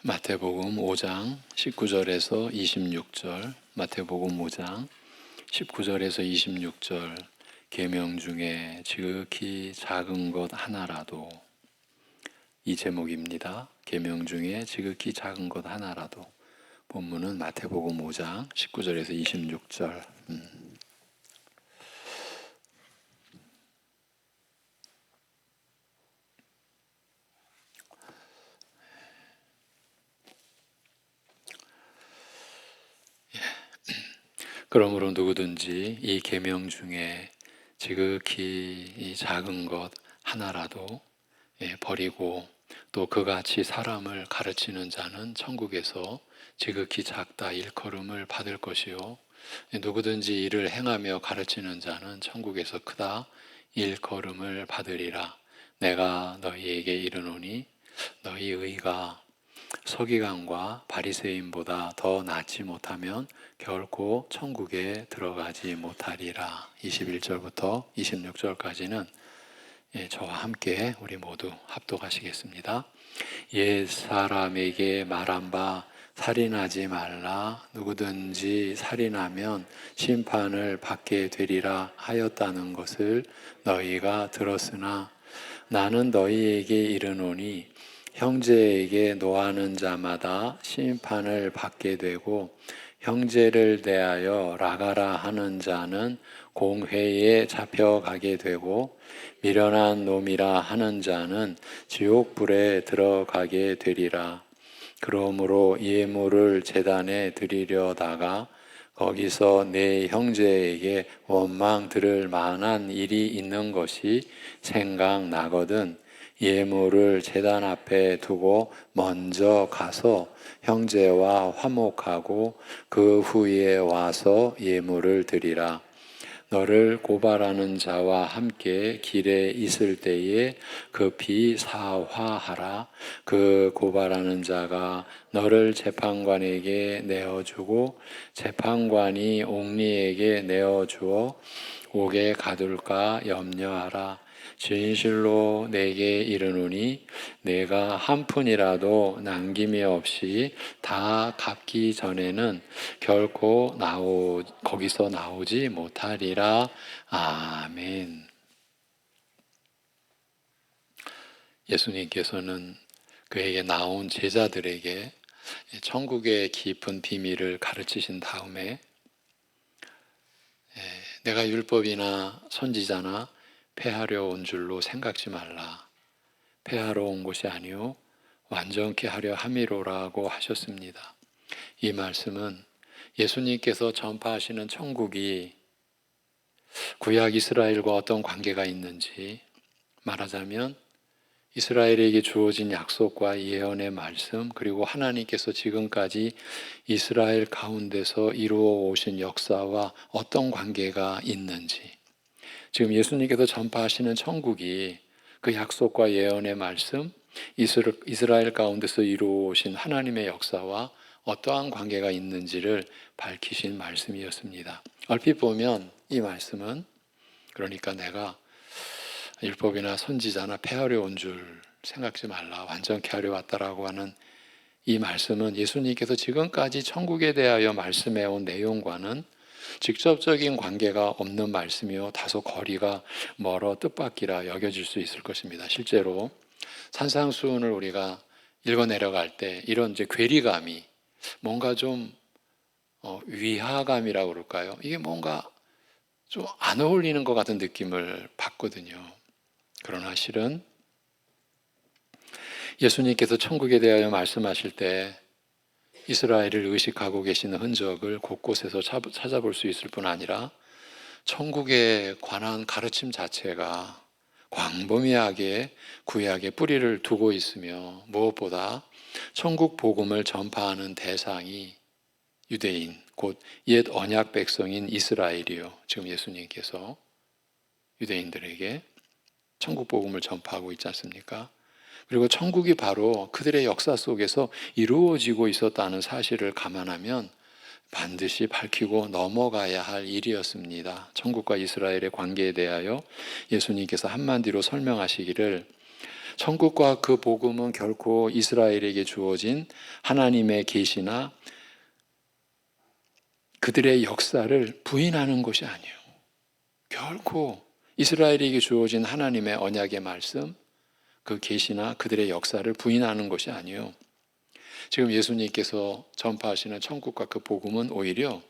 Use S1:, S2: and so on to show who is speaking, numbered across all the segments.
S1: 마태복음 5장 19절에서 26절, 마태복음 5장 19절에서 26절, 계명 중에 지극히 작은 것 하나라도, 이 제목입니다. 계명 중에 지극히 작은 것 하나라도. 본문은 마태복음 5장 19절에서 26절. 그러므로 누구든지 이 계명 중에 지극히 이 작은 것 하나라도 버리고 또 그같이 사람을 가르치는 자는 천국에서 지극히 작다 일컬음을 받을 것이요 누구든지 이를 행하며 가르치는 자는 천국에서 크다 일컬음을 받으리라. 내가 너희에게 이르노니 너희 의가 서기관과 바리새인보다 더 낫지 못하면 결코 천국에 들어가지 못하리라. 21절부터 26절까지는 저와 함께 우리 모두 합독하시겠습니다. 옛 사람에게 말한 바 살인하지 말라. 누구든지 살인하면 심판을 받게 되리라 하였다는 것을 너희가 들었으나 나는 너희에게 이르노니 형제에게 노하는 자마다 심판을 받게 되고 형제를 대하여 라가라 하는 자는 공회에 잡혀가게 되고 미련한 놈이라 하는 자는 지옥불에 들어가게 되리라. 그러므로 예물을 제단에 드리려다가 거기서 내 형제에게 원망 들을 만한 일이 있는 것이 생각나거든 예물을 제단 앞에 두고 먼저 가서 형제와 화목하고 그 후에 와서 예물을 드리라. 너를 고발하는 자와 함께 길에 있을 때에 급히 사화하라. 그 고발하는 자가 너를 재판관에게 내어주고 재판관이 옥리에게 내어주어 옥에 가둘까 염려하라. 진실로 내게 이르노니 내가 한 푼이라도 남김이 없이 다 갚기 전에는 결코 거기서 나오지 못하리라. 아멘. 예수님께서는 그에게 나온 제자들에게 천국의 깊은 비밀을 가르치신 다음에 내가 율법이나 선지자나 폐하려 온 줄로 생각지 말라. 폐하러 온 것이 아니요 완전케 하려 함이로라고 하셨습니다. 이 말씀은 예수님께서 전파하시는 천국이 구약 이스라엘과 어떤 관계가 있는지, 말하자면 이스라엘에게 주어진 약속과 예언의 말씀, 그리고 하나님께서 지금까지 이스라엘 가운데서 이루어 오신 역사와 어떤 관계가 있는지, 지금 예수님께서 전파하시는 천국이 그 약속과 예언의 말씀, 이스라엘 가운데서 이루어 오신 하나님의 역사와 어떠한 관계가 있는지를 밝히신 말씀이었습니다. 얼핏 보면 이 말씀은, 그러니까 내가 율법이나 선지자나 폐하려 온 줄 생각지 말라, 완전케 하려 왔다라고 하는 이 말씀은 예수님께서 지금까지 천국에 대하여 말씀해온 내용과는 직접적인 관계가 없는 말씀이요 다소 거리가 멀어 뜻밖이라 여겨질 수 있을 것입니다. 실제로 산상수훈을 우리가 읽어 내려갈 때 이런 이제 괴리감이 뭔가 좀 위화감이라고 그럴까요? 이게 뭔가 좀 안 어울리는 것 같은 느낌을 받거든요. 그러나 실은 예수님께서 천국에 대하여 말씀하실 때 이스라엘을 의식하고 계시는 흔적을 곳곳에서 찾아볼 수 있을 뿐 아니라 천국에 관한 가르침 자체가 광범위하게 구약에 뿌리를 두고 있으며 무엇보다 천국 복음을 전파하는 대상이 유대인, 곧 옛 언약 백성인 이스라엘이요. 지금 예수님께서 유대인들에게 천국 복음을 전파하고 있지 않습니까? 그리고 천국이 바로 그들의 역사 속에서 이루어지고 있었다는 사실을 감안하면 반드시 밝히고 넘어가야 할 일이었습니다. 천국과 이스라엘의 관계에 대하여 예수님께서 한마디로 설명하시기를 천국과 그 복음은 결코 이스라엘에게 주어진 하나님의 계시나 그들의 역사를 부인하는 것이 아니에요. 결코 이스라엘에게 주어진 하나님의 언약의 말씀, 그 계시나 그들의 역사를 부인하는 것이 아니에요. 지금 예수님께서 전파하시는 천국과 그 복음은 오히려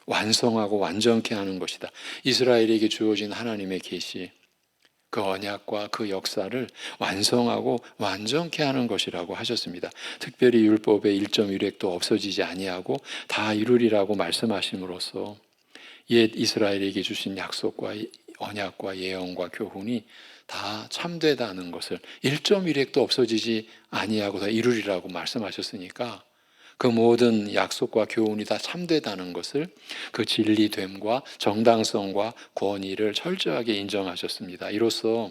S1: 완성하고 완전케 하는 것이다. 이스라엘에게 주어진 하나님의 계시, 그 언약과 그 역사를 완성하고 완전케 하는 것이라고 하셨습니다. 특별히 율법의 1.1획도 없어지지 아니하고 다 이루리라고 말씀하심으로써 옛 이스라엘에게 주신 약속과 언약과 예언과 교훈이 다 참되다는 것을 1.1획도 없어지지 아니하고 다 이루리라고 말씀하셨으니까 그 모든 약속과 교훈이 다 참되다는 것을 그 진리됨과 정당성과 권위를 철저하게 인정하셨습니다. 이로써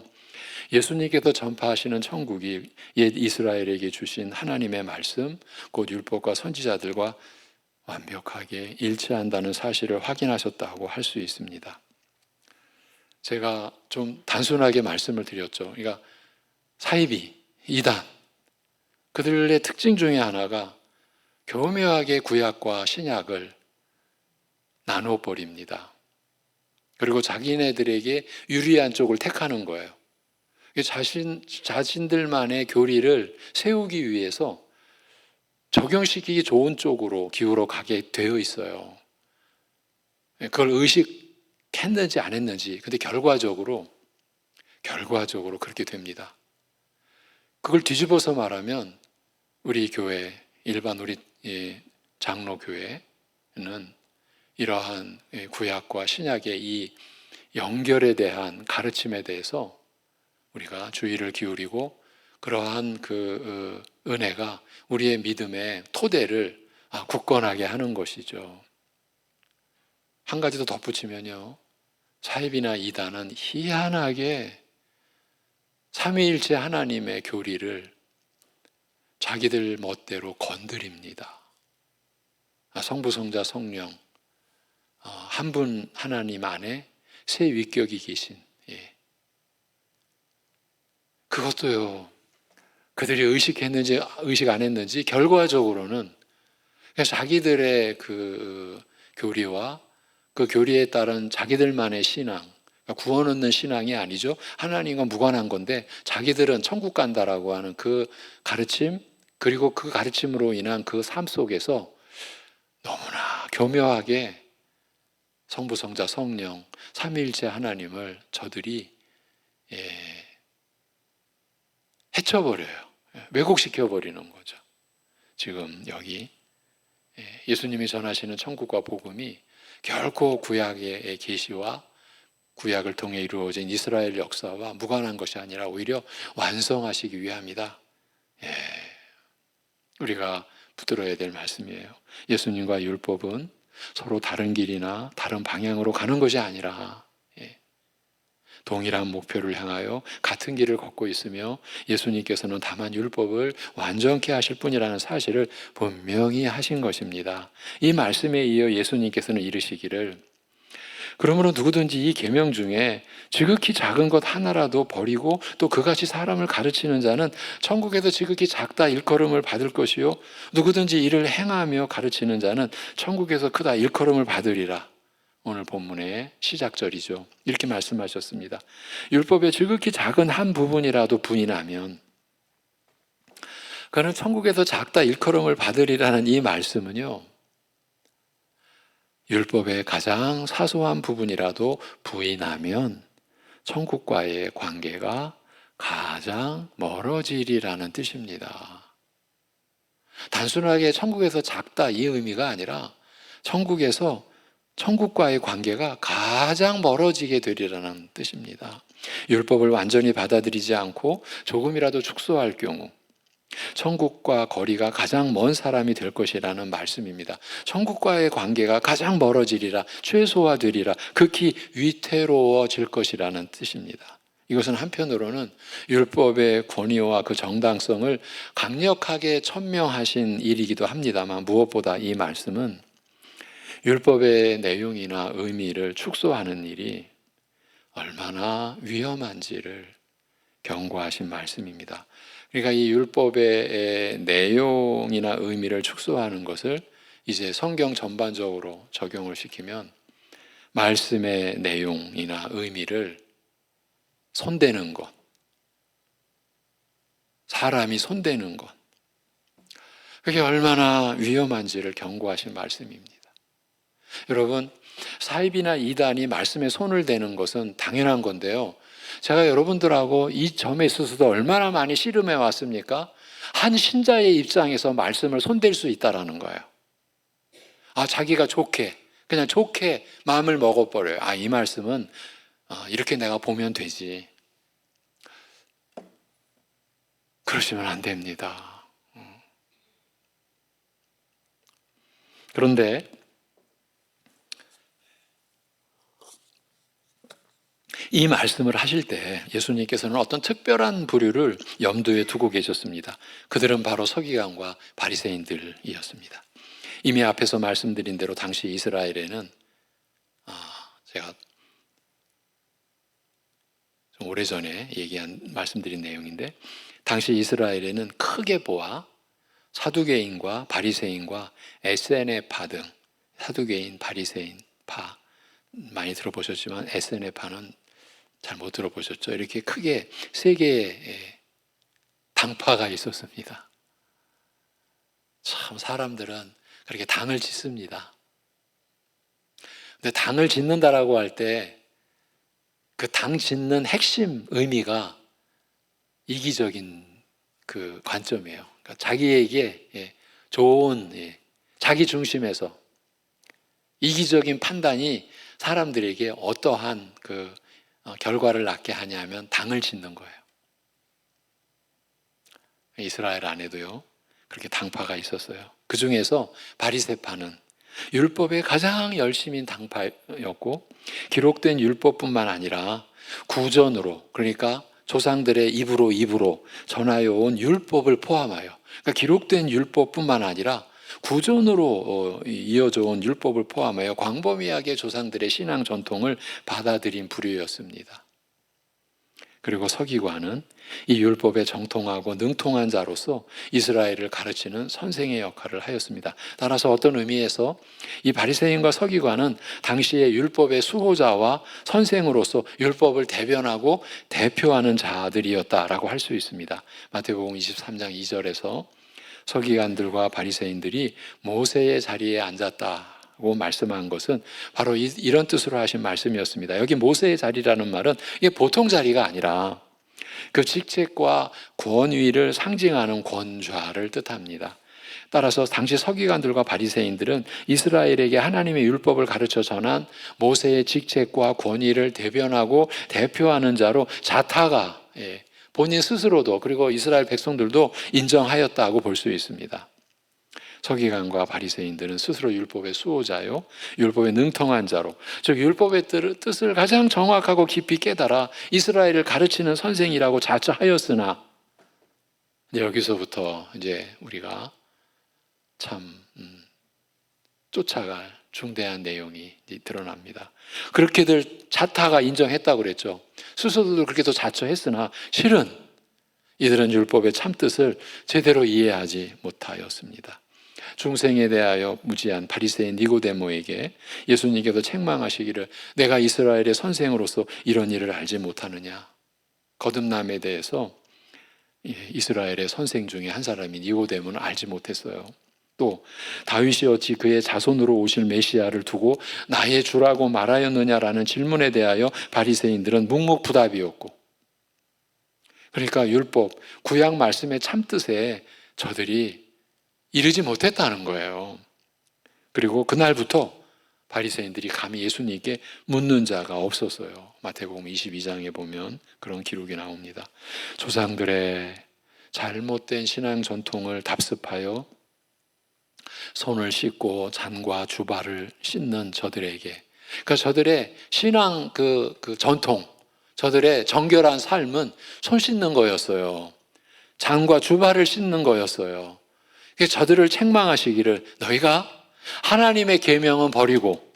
S1: 예수님께서 전파하시는 천국이 옛 이스라엘에게 주신 하나님의 말씀, 곧 율법과 선지자들과 완벽하게 일치한다는 사실을 확인하셨다고 할 수 있습니다. 제가 좀 단순하게 말씀을 드렸죠. 그러니까 사이비, 이단, 그들의 특징 중에 하나가 교묘하게 구약과 신약을 나눠버립니다. 그리고 자기네들에게 유리한 쪽을 택하는 거예요. 자신들만의 교리를 세우기 위해서 적용시키기 좋은 쪽으로 기울어 가게 되어 있어요. 그걸 의식했는지 안 했는지, 근데 결과적으로 그렇게 됩니다. 그걸 뒤집어서 말하면 우리 교회, 일반 우리 장로교회는 이러한 구약과 신약의 이 연결에 대한 가르침에 대해서 우리가 주의를 기울이고 그러한 그 은혜가 우리의 믿음의 토대를 굳건하게 하는 것이죠. 한 가지 더 덧붙이면요, 사입이나 이단은 희한하게 삼위일체 하나님의 교리를 자기들 멋대로 건드립니다. 성부, 성자, 성령 한 분 하나님 안에 세 위격이 계신, 그것도요, 그들이 의식했는지 의식 안 했는지 결과적으로는 자기들의 그 교리와 그 교리에 따른 자기들만의 신앙, 구원 얻는 신앙이 아니죠. 하나님과 무관한 건데 자기들은 천국 간다라고 하는 그 가르침, 그리고 그 가르침으로 인한 그 삶 속에서 너무나 교묘하게 성부, 성자, 성령 삼위일체 하나님을 저들이 해쳐버려요. 왜곡시켜버리는 거죠. 지금 여기 예수님이 전하시는 천국과 복음이 결코 구약의 계시와 구약을 통해 이루어진 이스라엘 역사와 무관한 것이 아니라 오히려 완성하시기 위함이다. 우리가 붙들어야 될 말씀이에요. 예수님과 율법은 서로 다른 길이나 다른 방향으로 가는 것이 아니라 동일한 목표를 향하여 같은 길을 걷고 있으며 예수님께서는 다만 율법을 완전케 하실 뿐이라는 사실을 분명히 하신 것입니다. 이 말씀에 이어 예수님께서는 이르시기를, 그러므로 누구든지 이 계명 중에 지극히 작은 것 하나라도 버리고 또 그같이 사람을 가르치는 자는 천국에서 지극히 작다 일컬음을 받을 것이요 누구든지 이를 행하며 가르치는 자는 천국에서 크다 일컬음을 받으리라. 오늘 본문의 시작절이죠. 이렇게 말씀하셨습니다. 율법의 지극히 작은 한 부분이라도 부인하면 그는 천국에서 작다 일컬음을 받으리라는 이 말씀은요, 율법의 가장 사소한 부분이라도 부인하면 천국과의 관계가 가장 멀어지리라는 뜻입니다. 단순하게 천국에서 작다 이 의미가 아니라 천국과의 관계가 가장 멀어지게 되리라는 뜻입니다. 율법을 완전히 받아들이지 않고 조금이라도 축소할 경우 천국과 거리가 가장 먼 사람이 될 것이라는 말씀입니다. 천국과의 관계가 가장 멀어지리라, 최소화되리라, 극히 위태로워질 것이라는 뜻입니다. 이것은 한편으로는 율법의 권위와 그 정당성을 강력하게 천명하신 일이기도 합니다만, 무엇보다 이 말씀은 율법의 내용이나 의미를 축소하는 일이 얼마나 위험한지를 경고하신 말씀입니다. 그러니까 이 율법의 내용이나 의미를 축소하는 것을 이제 성경 전반적으로 적용을 시키면 말씀의 내용이나 의미를 손대는 것, 사람이 손대는 것, 그게 얼마나 위험한지를 경고하신 말씀입니다. 여러분, 사입이나 이단이 말씀에 손을 대는 것은 당연한 건데요. 제가 여러분들하고 이 점에 있어서도 얼마나 많이 씨름해 왔습니까? 한 신자의 입장에서 말씀을 손댈 수 있다라는 거예요. 자기가 그냥 좋게 마음을 먹어버려요. 이 말씀은 이렇게 내가 보면 되지. 그러시면 안 됩니다. 그런데 이 말씀을 하실 때 예수님께서는 어떤 특별한 부류를 염두에 두고 계셨습니다. 그들은 바로 서기관과 바리새인들이었습니다. 이미 앞에서 말씀드린 대로 당시 이스라엘에는 제가 좀 오래전에 말씀드린 내용인데, 당시 이스라엘에는 크게 보아 사두개인과 바리새인과 에스에네파 등, 사두개인, 바리새인, 파 많이 들어보셨지만 에스에네파는 잘 못 들어보셨죠? 이렇게 크게 세 개의 당파가 있었습니다. 참 사람들은 그렇게 당을 짓습니다. 근데 당을 짓는다라고 할 때 그 당 짓는 핵심 의미가 이기적인 그 관점이에요. 그러니까 자기에게 좋은, 자기 중심에서 이기적인 판단이 사람들에게 어떠한 그 결과를 낳게 하냐면 당을 짓는 거예요. 이스라엘 안에도요, 그렇게 당파가 있었어요. 그 중에서 바리새파는 율법에 가장 열심인 당파였고, 기록된 율법뿐만 아니라 구전으로, 그러니까 조상들의 입으로 전하여 온 율법을 포함하여, 그러니까 기록된 율법뿐만 아니라 구전으로 이어져 온 율법을 포함하여 광범위하게 조상들의 신앙 전통을 받아들인 부류였습니다. 그리고 서기관은 이 율법에 정통하고 능통한 자로서 이스라엘을 가르치는 선생의 역할을 하였습니다. 따라서 어떤 의미에서 이 바리새인과 서기관은 당시의 율법의 수호자와 선생으로서 율법을 대변하고 대표하는 자들이었다라고 할 수 있습니다. 마태복음 23장 2절에서 서기관들과 바리새인들이 모세의 자리에 앉았다고 말씀한 것은 바로 이런 뜻으로 하신 말씀이었습니다. 여기 모세의 자리라는 말은 이게 보통 자리가 아니라 그 직책과 권위를 상징하는 권좌를 뜻합니다. 따라서 당시 서기관들과 바리새인들은 이스라엘에게 하나님의 율법을 가르쳐 전한 모세의 직책과 권위를 대변하고 대표하는 자로 자타가 본인 스스로도, 그리고 이스라엘 백성들도 인정하였다고 볼 수 있습니다. 서기관과 바리새인들은 스스로 율법의 수호자요, 율법의 능통한 자로, 즉 율법의 뜻을 가장 정확하고 깊이 깨달아 이스라엘을 가르치는 선생이라고 자처하였으나, 여기서부터 이제 우리가 참 쫓아갈 중대한 내용이 드러납니다. 그렇게들 자타가 인정했다고 그랬죠. 스스로도 그렇게 또 자처했으나 실은 이들은 율법의 참뜻을 제대로 이해하지 못하였습니다. 중생에 대하여 무지한 바리새인 니고데모에게 예수님께서 책망하시기를, 내가 이스라엘의 선생으로서 이런 일을 알지 못하느냐. 거듭남에 대해서 이스라엘의 선생 중에 한 사람인 니고데모는 알지 못했어요. 또 다윗이 어찌 그의 자손으로 오실 메시아를 두고 나의 주라고 말하였느냐라는 질문에 대하여 바리새인들은 묵묵부답이었고, 그러니까 율법, 구약 말씀의 참뜻에 저들이 이르지 못했다는 거예요. 그리고 그날부터 바리새인들이 감히 예수님께 묻는 자가 없었어요. 마태복음 22장에 보면 그런 기록이 나옵니다. 조상들의 잘못된 신앙 전통을 답습하여 손을 씻고 잔과 주발을 씻는 저들에게, 그러니까 저들의 신앙 그 전통, 저들의 정결한 삶은 손 씻는 거였어요. 잔과 주발을 씻는 거였어요. 그래서 저들을 책망하시기를, 너희가 하나님의 계명은 버리고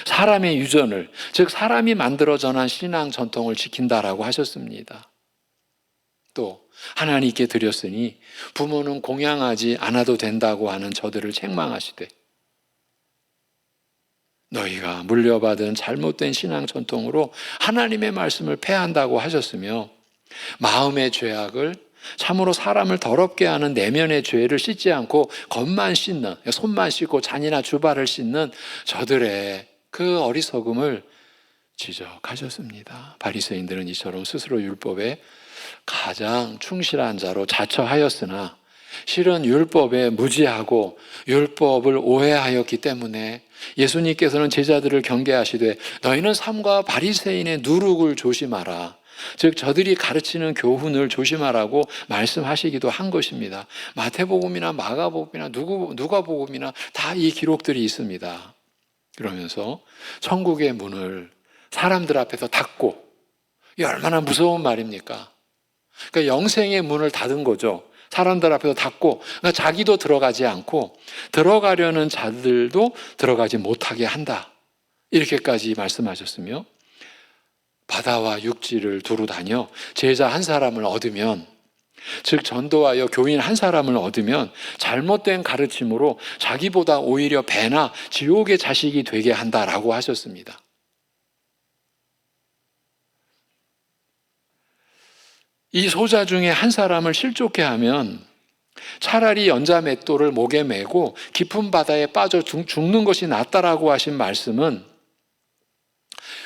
S1: 사람의 유전을, 즉 사람이 만들어 전한 신앙 전통을 지킨다라고 하셨습니다. 또 하나님께 드렸으니 부모는 공양하지 않아도 된다고 하는 저들을 책망하시되 너희가 물려받은 잘못된 신앙 전통으로 하나님의 말씀을 폐한다고 하셨으며 마음의 죄악을 참으로 사람을 더럽게 하는 내면의 죄를 씻지 않고 겉만 씻는, 손만 씻고 잔이나 주발을 씻는 저들의 그 어리석음을 지적하셨습니다. 바리새인들은 이처럼 스스로 율법에 가장 충실한 자로 자처하였으나 실은 율법에 무지하고 율법을 오해하였기 때문에 예수님께서는 제자들을 경계하시되 너희는 삼가 바리새인의 누룩을 조심하라. 즉 저들이 가르치는 교훈을 조심하라고 말씀하시기도 한 것입니다. 마태복음이나 마가복음이나 누가복음이나 다 이 기록들이 있습니다. 그러면서 천국의 문을 사람들 앞에서 닫고, 이 얼마나 무서운 말입니까? 그러니까 영생의 문을 닫은 거죠. 사람들 앞에서 닫고, 그러니까 자기도 들어가지 않고 들어가려는 자들도 들어가지 못하게 한다. 이렇게까지 말씀하셨으며 바다와 육지를 두루 다녀 제자 한 사람을 얻으면, 즉 전도하여 교인 한 사람을 얻으면 잘못된 가르침으로 자기보다 오히려 배나 지옥의 자식이 되게 한다라고 하셨습니다. 이 소자 중에 한 사람을 실족해 하면 차라리 연자맷돌을 목에 메고 깊은 바다에 빠져 죽는 것이 낫다라고 하신 말씀은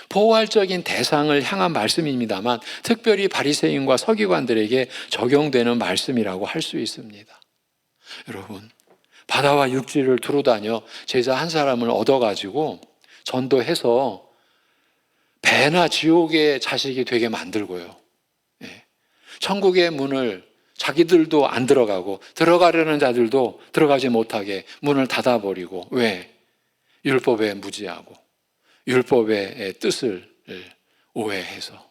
S1: 포괄적인 대상을 향한 말씀입니다만 특별히 바리새인과 서기관들에게 적용되는 말씀이라고 할 수 있습니다. 여러분, 바다와 육지를 두루다녀 제자 한 사람을 얻어가지고 전도해서 배나 지옥의 자식이 되게 만들고요, 천국의 문을 자기들도 안 들어가고 들어가려는 자들도 들어가지 못하게 문을 닫아버리고, 왜? 율법에 무지하고 율법의 뜻을 오해해서.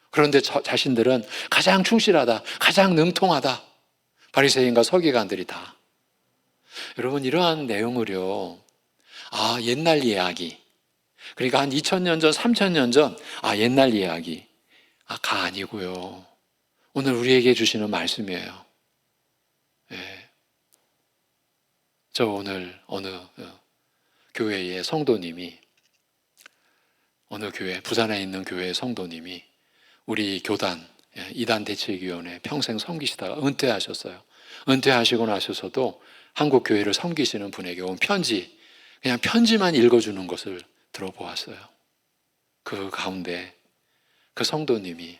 S1: 그런데 자신들은 가장 충실하다, 가장 능통하다. 바리새인과 서기관들이 다. 여러분, 이러한 내용을요, 옛날 이야기, 그러니까 한 2000년 전, 3000년 전, 옛날 이야기가 아니고요, 오늘 우리에게 주시는 말씀이에요. 저 오늘 어느 교회의 성도님이, 어느 교회, 부산에 있는 교회의 성도님이 우리 교단, 이단 대책위원회 평생 섬기시다가 은퇴하셨어요. 은퇴하시고 나셔서도 한국 교회를 섬기시는 분에게 온 편지, 그냥 편지만 읽어주는 것을 들어보았어요. 그 가운데 그 성도님이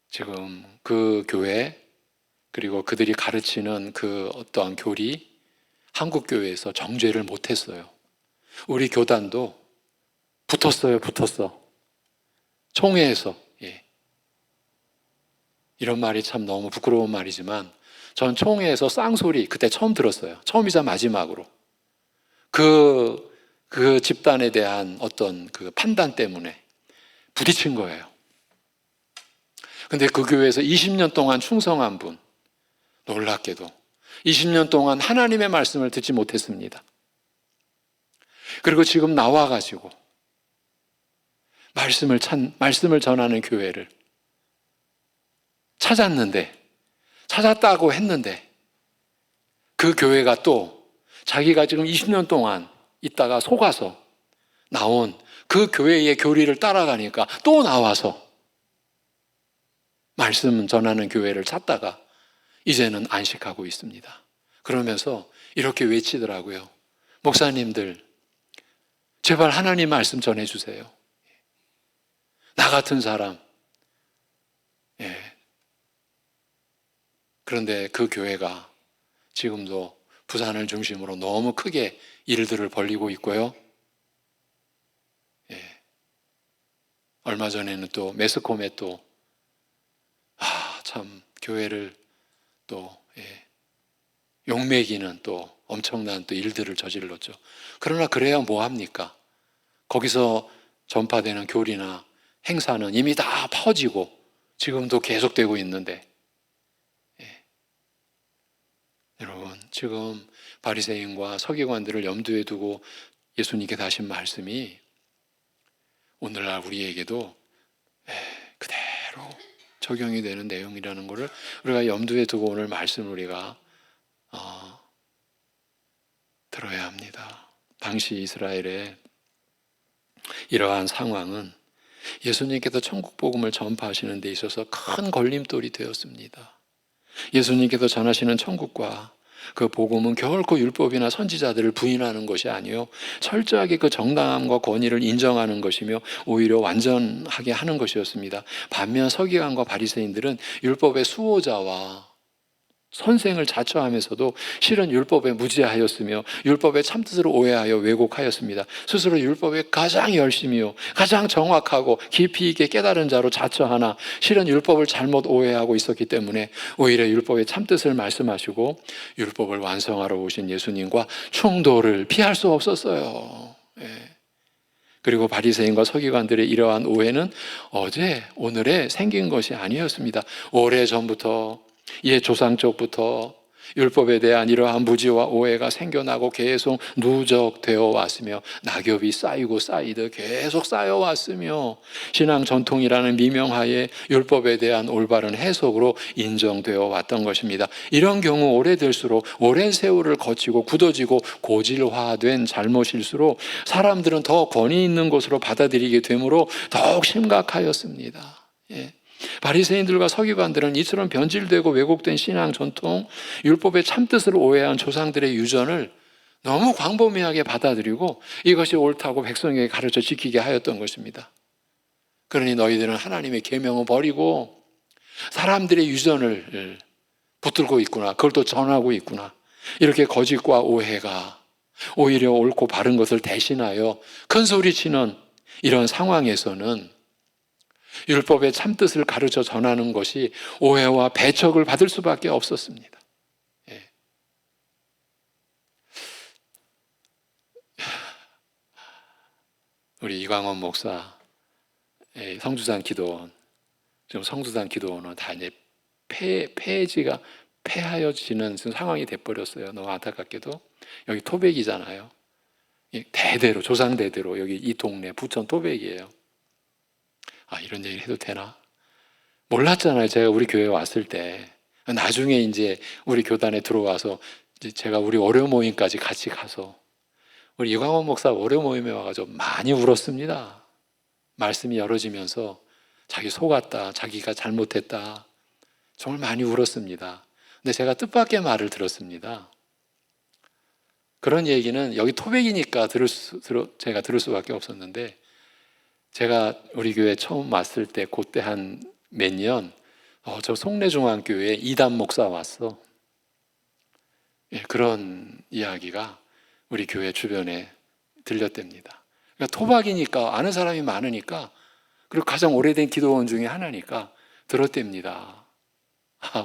S1: 지금 그 교회, 그리고 그들이 가르치는 그 어떠한 교리, 한국 교회에서 정죄를 못했어요. 우리 교단도 붙었어. 총회에서. 이런 말이 참 너무 부끄러운 말이지만 전 총회에서 쌍소리 그때 처음 들었어요. 처음이자 마지막으로. 그 집단에 대한 어떤 그 판단 때문에 부딪힌 거예요. 근데 그 교회에서 20년 동안 충성한 분, 놀랍게도 20년 동안 하나님의 말씀을 듣지 못했습니다. 그리고 지금 나와가지고 말씀을 전하는 교회를 찾았다고 했는데 그 교회가 또 자기가 지금 20년 동안 있다가 속아서 나온 그 교회의 교리를 따라가니까 또 나와서 말씀 전하는 교회를 찾다가 이제는 안식하고 있습니다. 그러면서 이렇게 외치더라고요. 목사님들, 제발 하나님 말씀 전해주세요. 나 같은 사람. 그런데 그 교회가 지금도 부산을 중심으로 너무 크게 일들을 벌이고 있고요. 얼마 전에는 또 매스컴에 또 참 교회를 또 욕먹이는 또 엄청난 또 일들을 저질렀죠. 그러나 그래야 뭐합니까? 거기서 전파되는 교리나 행사는 이미 다 퍼지고 지금도 계속되고 있는데, 여러분, 지금 바리새인과 서기관들을 염두에 두고 예수님께 하신 말씀이 오늘날 우리에게도 그대로 적용이 되는 내용이라는 것을 우리가 염두에 두고 오늘 말씀을 우리가 들어야 합니다. 당시 이스라엘의 이러한 상황은 예수님께서 천국 복음을 전파하시는 데 있어서 큰 걸림돌이 되었습니다. 예수님께서 전하시는 천국과 그 복음은 결코 율법이나 선지자들을 부인하는 것이 아니요 철저하게 그 정당함과 권위를 인정하는 것이며 오히려 완전하게 하는 것이었습니다. 반면 서기관과 바리새인들은 율법의 수호자와 선생을 자처하면서도 실은 율법에 무지하였으며 율법의 참뜻을 오해하여 왜곡하였습니다. 스스로 율법에 가장 열심히요 가장 정확하고 깊이 있게 깨달은 자로 자처하나 실은 율법을 잘못 오해하고 있었기 때문에 오히려 율법의 참뜻을 말씀하시고 율법을 완성하러 오신 예수님과 충돌을 피할 수 없었어요. 그리고 바리새인과 서기관들의 이러한 오해는 어제 오늘에 생긴 것이 아니었습니다. 오래전부터 옛 조상 쪽부터 율법에 대한 이러한 무지와 오해가 생겨나고 계속 누적되어 왔으며 낙엽이 쌓이고 쌓이듯 계속 쌓여왔으며 신앙 전통이라는 미명하에 율법에 대한 올바른 해석으로 인정되어 왔던 것입니다. 이런 경우 오래될수록 오랜 세월을 거치고 굳어지고 고질화된 잘못일수록 사람들은 더 권위 있는 것으로 받아들이게 되므로 더욱 심각하였습니다. 바리새인들과 서기관들은 이처럼 변질되고 왜곡된 신앙 전통, 율법의 참뜻을 오해한 조상들의 유전을 너무 광범위하게 받아들이고 이것이 옳다고 백성에게 가르쳐 지키게 하였던 것입니다. 그러니 너희들은 하나님의 계명을 버리고 사람들의 유전을 붙들고 있구나, 그걸 또 전하고 있구나. 이렇게 거짓과 오해가 오히려 옳고 바른 것을 대신하여 큰 소리치는 이런 상황에서는 율법의 참뜻을 가르쳐 전하는 것이 오해와 배척을 받을 수밖에 없었습니다. 우리 이광원 목사, 성주산 기도원, 지금 성주산 기도원은 다 이제 폐하여지는 상황이 돼버렸어요. 너무 안타깝게도. 여기 토백이잖아요. 대대로, 조상 대대로 여기 이 동네 부천 토백이에요. 이런 얘기를 해도 되나? 몰랐잖아요. 제가 우리 교회에 왔을 때. 나중에 이제 우리 교단에 들어와서 이제 제가 우리 월요 모임까지 같이 가서 우리 이광원 목사 월요 모임에 와가지고 많이 울었습니다. 말씀이 열어지면서 자기 속았다, 자기가 잘못했다. 정말 많이 울었습니다. 근데 제가 뜻밖의 말을 들었습니다. 그런 얘기는 여기 토백이니까 제가 들을 수밖에 없었는데 제가 우리 교회 처음 왔을 때 그때 한 몇 년 저 송내중앙교회에 이단 목사 왔어. 그런 이야기가 우리 교회 주변에 들렸답니다. 그러니까 토박이니까 아는 사람이 많으니까 그리고 가장 오래된 기도원 중에 하나니까 들었답니다.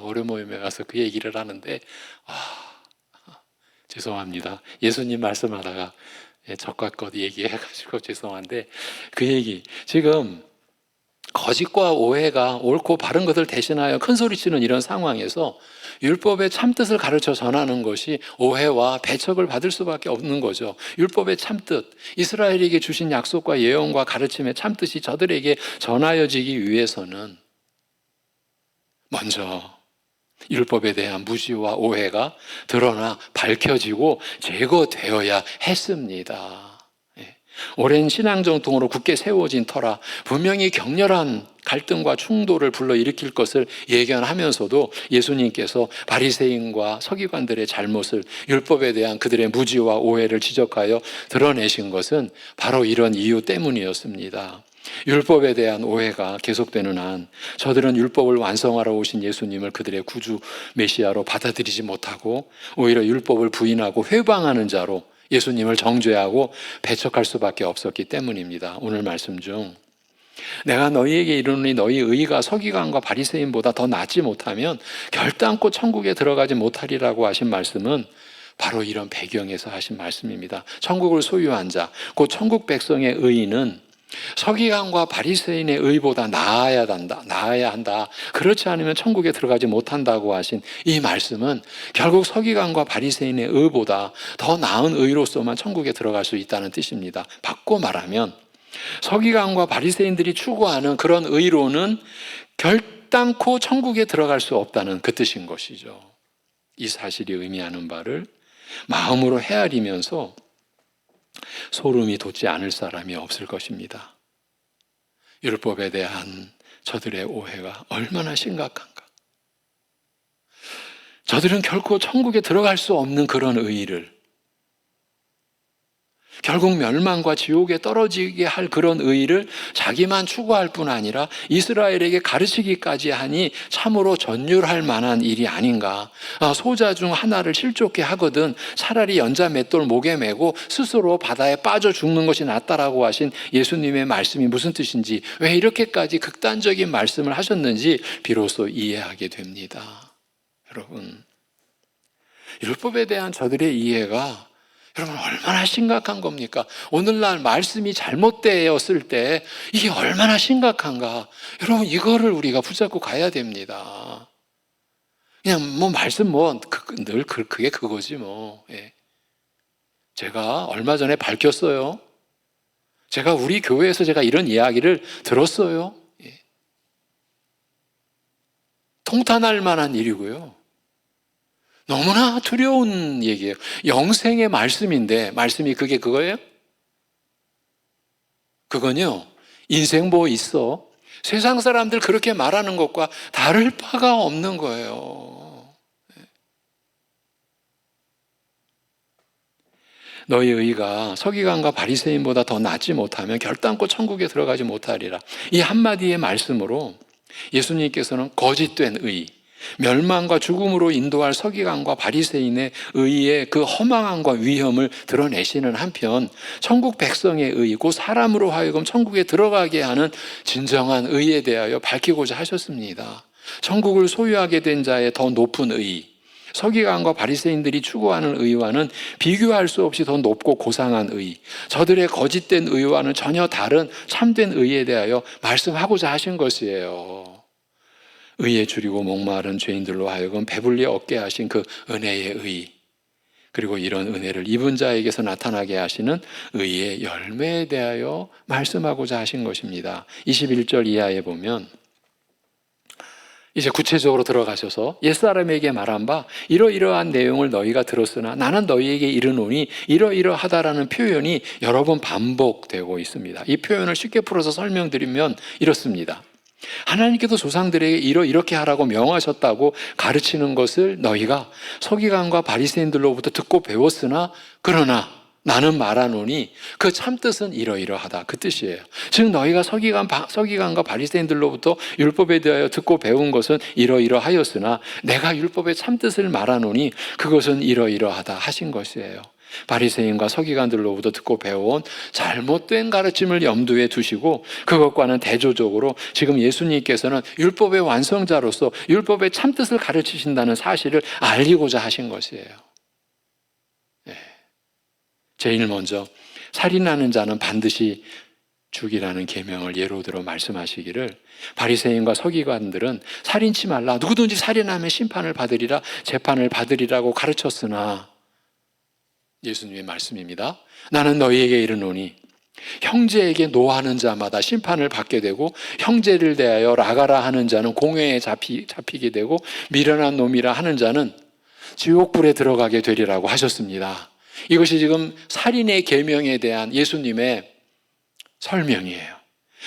S1: 월요 모임에 가서 그 얘기를 하는데 죄송합니다. 예수님 말씀하다가 적과껏 얘기해가지고 죄송한데 그 얘기 지금 거짓과 오해가 옳고 바른 것을 대신하여 큰 소리치는 이런 상황에서 율법의 참뜻을 가르쳐 전하는 것이 오해와 배척을 받을 수밖에 없는 거죠. 율법의 참뜻, 이스라엘에게 주신 약속과 예언과 가르침의 참뜻이 저들에게 전하여지기 위해서는 먼저 율법에 대한 무지와 오해가 드러나 밝혀지고 제거되어야 했습니다. 오랜 신앙 정통으로 굳게 세워진 터라 분명히 격렬한 갈등과 충돌을 불러일으킬 것을 예견하면서도 예수님께서 바리새인과 서기관들의 잘못을 율법에 대한 그들의 무지와 오해를 지적하여 드러내신 것은 바로 이런 이유 때문이었습니다. 율법에 대한 오해가 계속되는 한 저들은 율법을 완성하러 오신 예수님을 그들의 구주 메시아로 받아들이지 못하고 오히려 율법을 부인하고 회방하는 자로 예수님을 정죄하고 배척할 수밖에 없었기 때문입니다. 오늘 말씀 중 내가 너희에게 이르노니 너희 의가 서기관과 바리새인보다 더 낫지 못하면 결단코 천국에 들어가지 못하리라고 하신 말씀은 바로 이런 배경에서 하신 말씀입니다. 천국을 소유한 자, 곧 천국 백성의 의는 서기관과 바리새인의 의보다 나아야 한다. 그렇지 않으면 천국에 들어가지 못한다고 하신 이 말씀은 결국 서기관과 바리새인의 의보다 더 나은 의로서만 천국에 들어갈 수 있다는 뜻입니다. 바꿔 말하면 서기관과 바리새인들이 추구하는 그런 의로는 결단코 천국에 들어갈 수 없다는 그 뜻인 것이죠. 이 사실이 의미하는 바를 마음으로 헤아리면서 소름이 돋지 않을 사람이 없을 것입니다. 율법에 대한 저들의 오해가 얼마나 심각한가. 저들은 결코 천국에 들어갈 수 없는 그런 의의를, 결국 멸망과 지옥에 떨어지게 할 그런 의의를 자기만 추구할 뿐 아니라 이스라엘에게 가르치기까지 하니 참으로 전율할 만한 일이 아닌가. 소자 중 하나를 실족게 하거든 차라리 연자 맷돌 목에 메고 스스로 바다에 빠져 죽는 것이 낫다라고 하신 예수님의 말씀이 무슨 뜻인지, 왜 이렇게까지 극단적인 말씀을 하셨는지 비로소 이해하게 됩니다. 여러분, 율법에 대한 저들의 이해가 여러분 얼마나 심각한 겁니까? 오늘날 말씀이 잘못되었을 때 이게 얼마나 심각한가? 여러분, 이거를 우리가 붙잡고 가야 됩니다. 그냥 말씀 늘 그게 그거지 뭐. 예. 제가 얼마 전에 밝혔어요. 제가 우리 교회에서 이런 이야기를 들었어요. 예. 통탄할 만한 일이고요. 너무나 두려운 얘기예요. 영생의 말씀인데, 말씀이 그게 그거예요? 그건요, 인생 뭐 있어? 세상 사람들 그렇게 말하는 것과 다를 바가 없는 거예요. 너희 의가 서기관과 바리새인보다 더 낫지 못하면 결단코 천국에 들어가지 못하리라. 이 한마디의 말씀으로 예수님께서는 거짓된 의, 멸망과 죽음으로 인도할 서기관과 바리새인의 의의 그 허망함과 위험을 드러내시는 한편, 천국 백성의 의, 곧 사람으로 하여금 천국에 들어가게 하는 진정한 의에 대하여 밝히고자 하셨습니다. 천국을 소유하게 된 자의 더 높은 의, 서기관과 바리새인들이 추구하는 의와는 비교할 수 없이 더 높고 고상한 의, 저들의 거짓된 의와는 전혀 다른 참된 의에 대하여 말씀하고자 하신 것이에요. 의에 줄이고 목마른 죄인들로 하여금 배불리 얻게 하신 그 은혜의 의, 그리고 이런 은혜를 입은 자에게서 나타나게 하시는 의의 열매에 대하여 말씀하고자 하신 것입니다. 21절 이하에 보면 이제 구체적으로 들어가셔서 옛사람에게 말한 바 이러이러한 내용을 너희가 들었으나 나는 너희에게 이르노니 이러이러하다라는 표현이 여러 번 반복되고 있습니다. 이 표현을 쉽게 풀어서 설명드리면 이렇습니다. 하나님께서 조상들에게 이렇게 하라고 명하셨다고 가르치는 것을 너희가 서기관과 바리새인들로부터 듣고 배웠으나 그러나 나는 말하노니 그 참뜻은 이러이러하다, 그 뜻이에요. 즉 너희가 서기관과 바리새인들로부터 율법에 대하여 듣고 배운 것은 이러이러하였으나 내가 율법의 참뜻을 말하노니 그것은 이러이러하다 하신 것이에요. 바리새인과 서기관들로부터 듣고 배워온 잘못된 가르침을 염두에 두시고 그것과는 대조적으로 지금 예수님께서는 율법의 완성자로서 율법의 참뜻을 가르치신다는 사실을 알리고자 하신 것이에요. 네. 제일 먼저 살인하는 자는 반드시 죽이라는 계명을 예로 들어 말씀하시기를, 바리새인과 서기관들은 살인치 말라, 누구든지 살인하면 심판을 받으리라, 재판을 받으리라고 가르쳤으나 예수님의 말씀입니다. 나는 너희에게 이르노니 형제에게 노하는 자마다 심판을 받게 되고 형제를 대하여 라가라 하는 자는 공회에 잡히게 되고 미련한 놈이라 하는 자는 지옥불에 들어가게 되리라고 하셨습니다. 이것이 지금 살인의 계명에 대한 예수님의 설명이에요.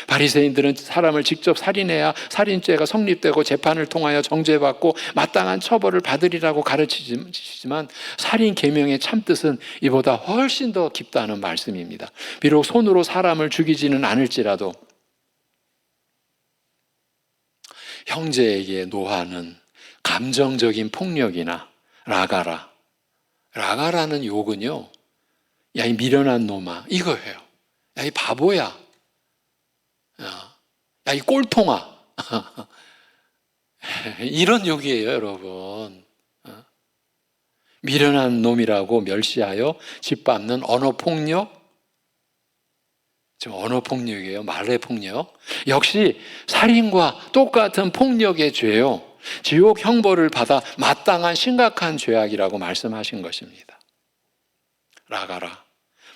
S1: 바리새인들은 사람을 직접 살인해야 살인죄가 성립되고 재판을 통하여 정죄받고 마땅한 처벌을 받으리라고 가르치지만 살인 계명의 참뜻은 이보다 훨씬 더 깊다는 말씀입니다. 비록 손으로 사람을 죽이지는 않을지라도 형제에게 노하는 감정적인 폭력이나 라가라는 욕은요, 야 이 미련한 놈아 이거예요. 야 이 바보야, 야 이 꼴통아 이런 욕이에요. 여러분, 미련한 놈이라고 멸시하여 짓밟는 언어폭력, 지금 언어폭력이에요. 말의 폭력. 역시 살인과 똑같은 폭력의 죄요, 지옥 형벌을 받아 마땅한 심각한 죄악이라고 말씀하신 것입니다. 라가라,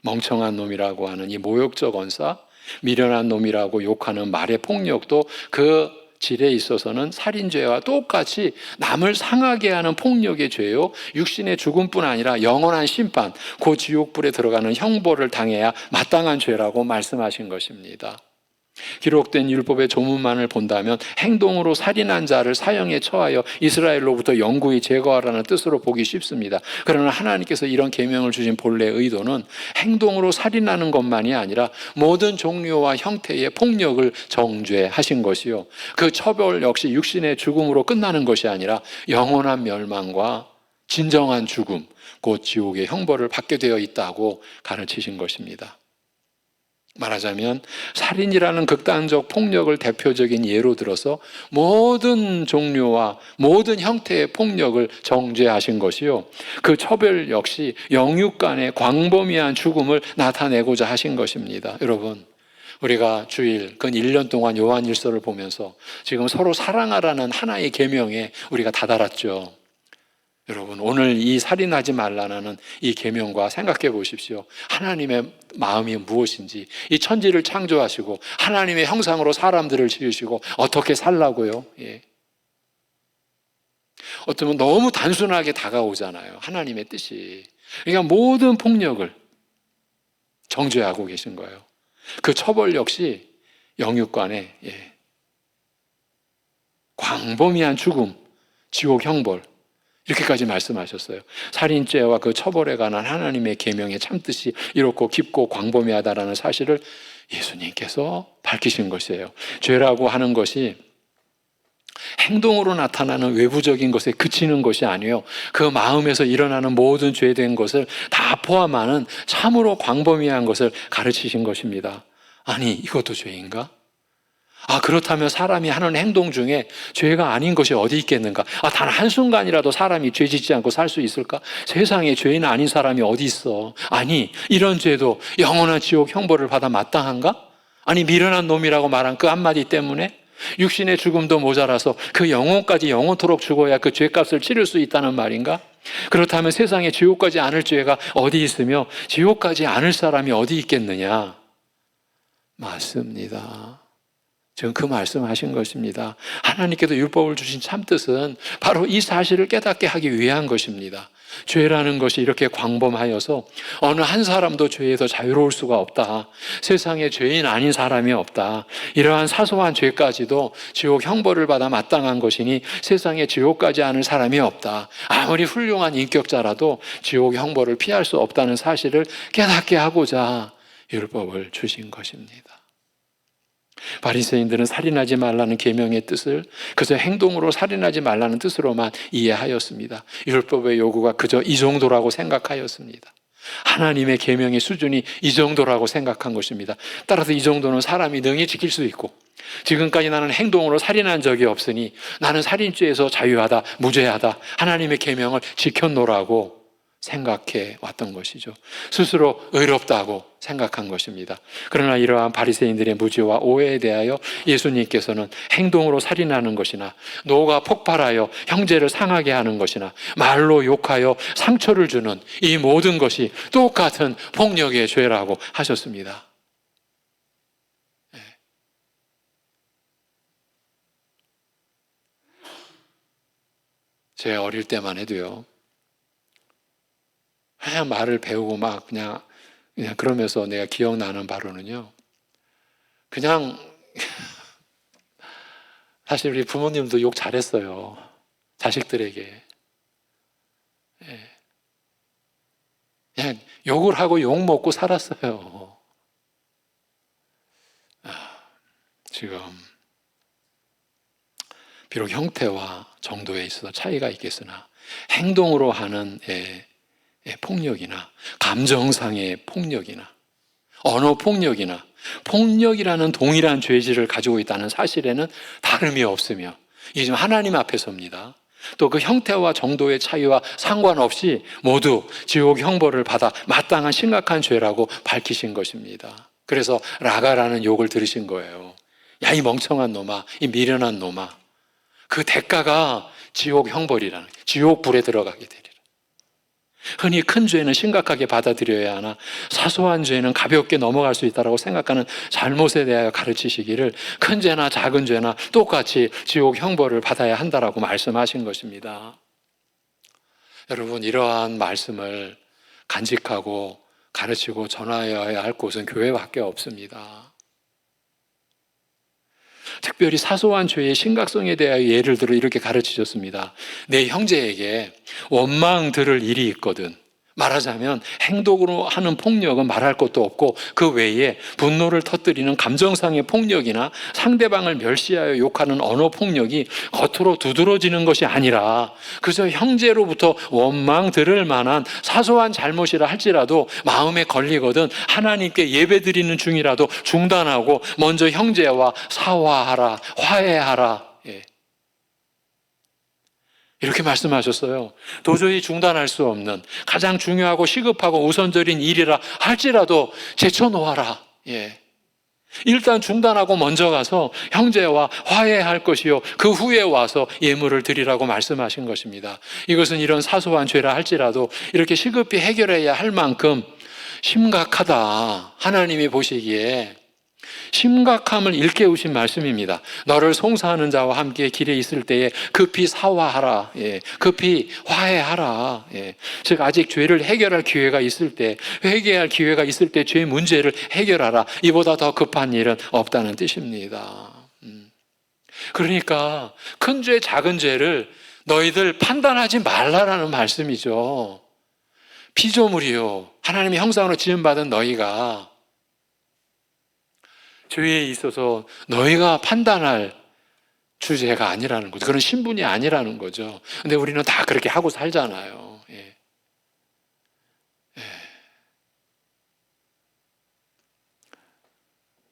S1: 멍청한 놈이라고 하는 이 모욕적 언사, 미련한 놈이라고 욕하는 말의 폭력도 그 질에 있어서는 살인죄와 똑같이 남을 상하게 하는 폭력의 죄요, 육신의 죽음뿐 아니라 영원한 심판, 그 지옥불에 들어가는 형벌을 당해야 마땅한 죄라고 말씀하신 것입니다. 기록된 율법의 조문만을 본다면 행동으로 살인한 자를 사형에 처하여 이스라엘로부터 영구히 제거하라는 뜻으로 보기 쉽습니다. 그러나 하나님께서 이런 계명을 주신 본래의 의도는 행동으로 살인하는 것만이 아니라 모든 종류와 형태의 폭력을 정죄하신 것이요, 그 처벌 역시 육신의 죽음으로 끝나는 것이 아니라 영원한 멸망과 진정한 죽음, 곧 지옥의 형벌을 받게 되어 있다고 가르치신 것입니다. 말하자면 살인이라는 극단적 폭력을 대표적인 예로 들어서 모든 종류와 모든 형태의 폭력을 정죄하신 것이요, 그 처벌 역시 영육 간의 광범위한 죽음을 나타내고자 하신 것입니다. 여러분, 우리가 주일 근 1년 동안 요한일서를 보면서 지금 서로 사랑하라는 하나의 계명에 우리가 다다랐죠. 여러분, 오늘 이 살인하지 말라는 이 계명과 생각해 보십시오. 하나님의 마음이 무엇인지, 이 천지를 창조하시고 하나님의 형상으로 사람들을 지으시고 어떻게 살라고요? 예. 어쩌면 너무 단순하게 다가오잖아요, 하나님의 뜻이. 그러니까 모든 폭력을 정죄하고 계신 거예요. 그 처벌 역시 영육간의 광범위한 죽음, 지옥 형벌, 이렇게까지 말씀하셨어요. 살인죄와 그 처벌에 관한 하나님의 계명의 참뜻이 이렇고 깊고 광범위하다라는 사실을 예수님께서 밝히신 것이에요. 죄라고 하는 것이 행동으로 나타나는 외부적인 것에 그치는 것이 아니에요. 그 마음에서 일어나는 모든 죄된 것을 다 포함하는 참으로 광범위한 것을 가르치신 것입니다. 아니, 이것도 죄인가? 그렇다면 사람이 하는 행동 중에 죄가 아닌 것이 어디 있겠는가? 단 한순간이라도 사람이 죄 짓지 않고 살 수 있을까? 세상에 죄인 아닌 사람이 어디 있어? 아니, 이런 죄도 영원한 지옥 형벌을 받아 마땅한가? 아니, 미련한 놈이라고 말한 그 한마디 때문에 육신의 죽음도 모자라서 그 영혼까지 영원토록 죽어야 그 죄값을 치를 수 있다는 말인가? 그렇다면 세상에 지옥 가지 않을 죄가 어디 있으며 지옥 가지 않을 사람이 어디 있겠느냐? 맞습니다. 지금 그 말씀하신 것입니다. 하나님께서 율법을 주신 참뜻은 바로 이 사실을 깨닫게 하기 위한 것입니다. 죄라는 것이 이렇게 광범하여서 어느 한 사람도 죄에서 자유로울 수가 없다. 세상에 죄인 아닌 사람이 없다. 이러한 사소한 죄까지도 지옥 형벌을 받아 마땅한 것이니 세상에 지옥 가지 않을 사람이 없다. 아무리 훌륭한 인격자라도 지옥 형벌을 피할 수 없다는 사실을 깨닫게 하고자 율법을 주신 것입니다. 바리새인들은 살인하지 말라는 계명의 뜻을 그저 행동으로 살인하지 말라는 뜻으로만 이해하였습니다. 율법의 요구가 그저 이 정도라고 생각하였습니다. 하나님의 계명의 수준이 이 정도라고 생각한 것입니다. 따라서 이 정도는 사람이 능히 지킬 수 있고, 지금까지 나는 행동으로 살인한 적이 없으니 나는 살인죄에서 자유하다, 무죄하다, 하나님의 계명을 지켰노라고 생각해 왔던 것이죠. 스스로 의롭다고 생각한 것입니다. 그러나 이러한 바리새인들의 무지와 오해에 대하여 예수님께서는 행동으로 살인하는 것이나 노가 폭발하여 형제를 상하게 하는 것이나 말로 욕하여 상처를 주는 이 모든 것이 똑같은 폭력의 죄라고 하셨습니다. 제 어릴 때만 해도요, 그냥 말을 배우고 막 그냥 그러면서 내가 기억나는 바로는요, 그냥 사실 우리 부모님도 욕 잘했어요, 자식들에게. 그냥 욕을 하고 욕 먹고 살았어요. 지금 비록 형태와 정도에 있어서 차이가 있겠으나 행동으로 하는 폭력이나 감정상의 폭력이나 언어 폭력이나 폭력이라는 동일한 죄질을 가지고 있다는 사실에는 다름이 없으며, 이게 지금 하나님 앞에서입니다. 또 그 형태와 정도의 차이와 상관없이 모두 지옥 형벌을 받아 마땅한 심각한 죄라고 밝히신 것입니다. 그래서 라가라는 욕을 들으신 거예요. 야, 이 멍청한 놈아, 이 미련한 놈아. 그 대가가 지옥 형벌이라는, 지옥 불에 들어가게 되리라. 흔히 큰 죄는 심각하게 받아들여야 하나 사소한 죄는 가볍게 넘어갈 수 있다고 생각하는 잘못에 대하여 가르치시기를 큰 죄나 작은 죄나 똑같이 지옥 형벌을 받아야 한다라고 말씀하신 것입니다. 여러분, 이러한 말씀을 간직하고 가르치고 전하여야 할 곳은 교회밖에 없습니다. 특별히 사소한 죄의 심각성에 대하여 예를 들어 이렇게 가르치셨습니다. 내 형제에게 원망 들을 일이 있거든. 말하자면 행동으로 하는 폭력은 말할 것도 없고 그 외에 분노를 터뜨리는 감정상의 폭력이나 상대방을 멸시하여 욕하는 언어 폭력이 겉으로 두드러지는 것이 아니라 그저 형제로부터 원망 들을 만한 사소한 잘못이라 할지라도 마음에 걸리거든 하나님께 예배드리는 중이라도 중단하고 먼저 형제와 사화하라, 화해하라. 이렇게 말씀하셨어요. 도저히 중단할 수 없는 가장 중요하고 시급하고 우선적인 일이라 할지라도 제쳐놓아라. 일단 중단하고 먼저 가서 형제와 화해할 것이요 그 후에 와서 예물을 드리라고 말씀하신 것입니다. 이것은 이런 사소한 죄라 할지라도 이렇게 시급히 해결해야 할 만큼 심각하다. 하나님이 보시기에 심각함을 일깨우신 말씀입니다. 너를 송사하는 자와 함께 길에 있을 때에 급히 사화하라. 급히 화해하라. 즉 아직 죄를 해결할 기회가 있을 때, 회개할 기회가 있을 때 죄 문제를 해결하라. 이보다 더 급한 일은 없다는 뜻입니다. 그러니까 큰 죄, 작은 죄를 너희들 판단하지 말라라는 말씀이죠. 피조물이요, 하나님의 형상으로 지음받은 너희가 죄에 있어서 너희가 판단할 주제가 아니라는 거죠. 그런 신분이 아니라는 거죠. 근데 우리는 다 그렇게 하고 살잖아요.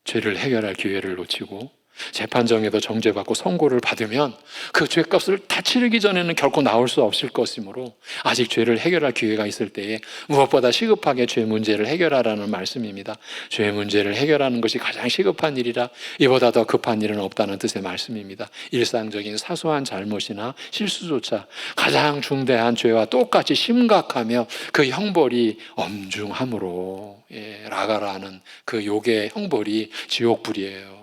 S1: 죄를 해결할 기회를 놓치고 재판정에도 정죄받고 선고를 받으면 그 죄값을 다 치르기 전에는 결코 나올 수 없을 것이므로 아직 죄를 해결할 기회가 있을 때에 무엇보다 시급하게 죄 문제를 해결하라는 말씀입니다. 죄 문제를 해결하는 것이 가장 시급한 일이라 이보다 더 급한 일은 없다는 뜻의 말씀입니다. 일상적인 사소한 잘못이나 실수조차 가장 중대한 죄와 똑같이 심각하며 그 형벌이 엄중함으로 라가라는 그 욕의 형벌이 지옥불이에요.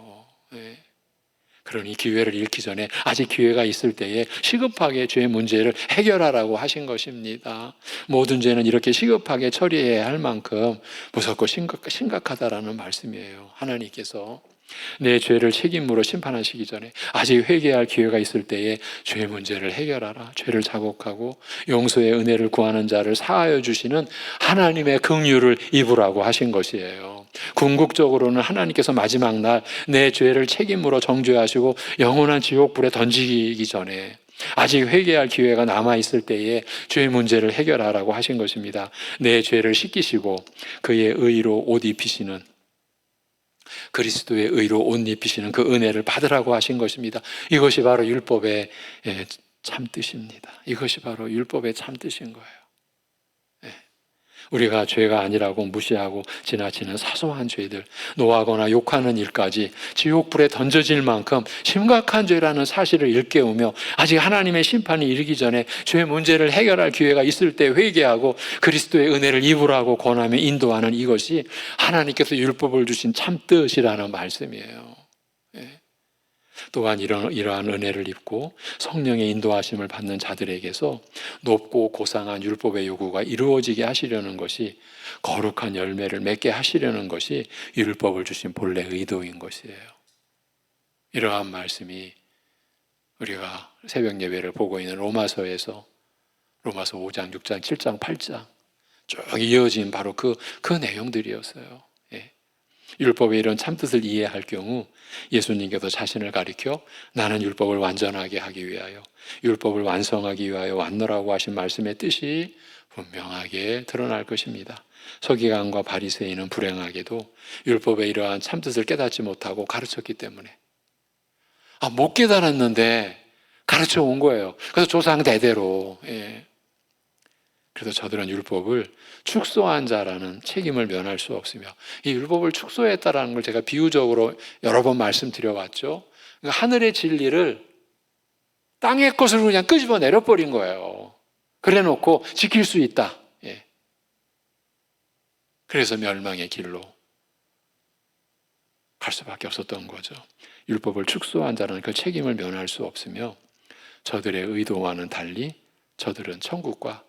S1: 그러니 기회를 잃기 전에 아직 기회가 있을 때에 시급하게 죄 문제를 해결하라고 하신 것입니다. 모든 죄는 이렇게 시급하게 처리해야 할 만큼 무섭고 심각하다라는 말씀이에요. 하나님께서 내 죄를 책임으로 심판하시기 전에 아직 회개할 기회가 있을 때에 죄 문제를 해결하라. 죄를 자복하고 용서의 은혜를 구하는 자를 사하여 주시는 하나님의 긍휼을 입으라고 하신 것이에요. 궁극적으로는 하나님께서 마지막 날 내 죄를 책임으로 정죄하시고 영원한 지옥불에 던지기 전에 아직 회개할 기회가 남아있을 때에 죄 문제를 해결하라고 하신 것입니다. 내 죄를 씻기시고 그의 의로 옷 입히시는, 그리스도의 의로 옷 입히시는 그 은혜를 받으라고 하신 것입니다. 이것이 바로 율법의 참뜻입니다. 이것이 바로 율법의 참뜻인 거예요. 우리가 죄가 아니라고 무시하고 지나치는 사소한 죄들, 노하거나 욕하는 일까지 지옥불에 던져질 만큼 심각한 죄라는 사실을 일깨우며 아직 하나님의 심판이 이르기 전에 죄 문제를 해결할 기회가 있을 때 회개하고 그리스도의 은혜를 입으라고 권하며 인도하는 이것이 하나님께서 율법을 주신 참뜻이라는 말씀이에요. 또한 이러한 은혜를 입고 성령의 인도하심을 받는 자들에게서 높고 고상한 율법의 요구가 이루어지게 하시려는 것이, 거룩한 열매를 맺게 하시려는 것이 율법을 주신 본래 의도인 것이에요. 이러한 말씀이 우리가 새벽 예배를 보고 있는 로마서에서 로마서 5장, 6장, 7장, 8장 쭉 이어진 바로 그 내용들이었어요. 율법의 이런 참뜻을 이해할 경우 예수님께서 자신을 가리켜 나는 율법을 완전하게 하기 위하여, 율법을 완성하기 위하여 왔노라고 하신 말씀의 뜻이 분명하게 드러날 것입니다. 서기관과 바리새인은 불행하게도 율법의 이러한 참뜻을 깨닫지 못하고 가르쳤기 때문에 못 깨달았는데 가르쳐 온 거예요. 그래서 조상 대대로. 그래서 저들은 율법을 축소한 자라는 책임을 면할 수 없으며, 이 율법을 축소했다라는 걸 제가 비유적으로 여러 번 말씀드려왔죠. 그러니까 하늘의 진리를 땅의 것으로 그냥 끄집어 내려버린 거예요. 그래 놓고 지킬 수 있다. 그래서 멸망의 길로 갈 수밖에 없었던 거죠. 율법을 축소한 자는 그 책임을 면할 수 없으며 저들의 의도와는 달리 저들은 천국과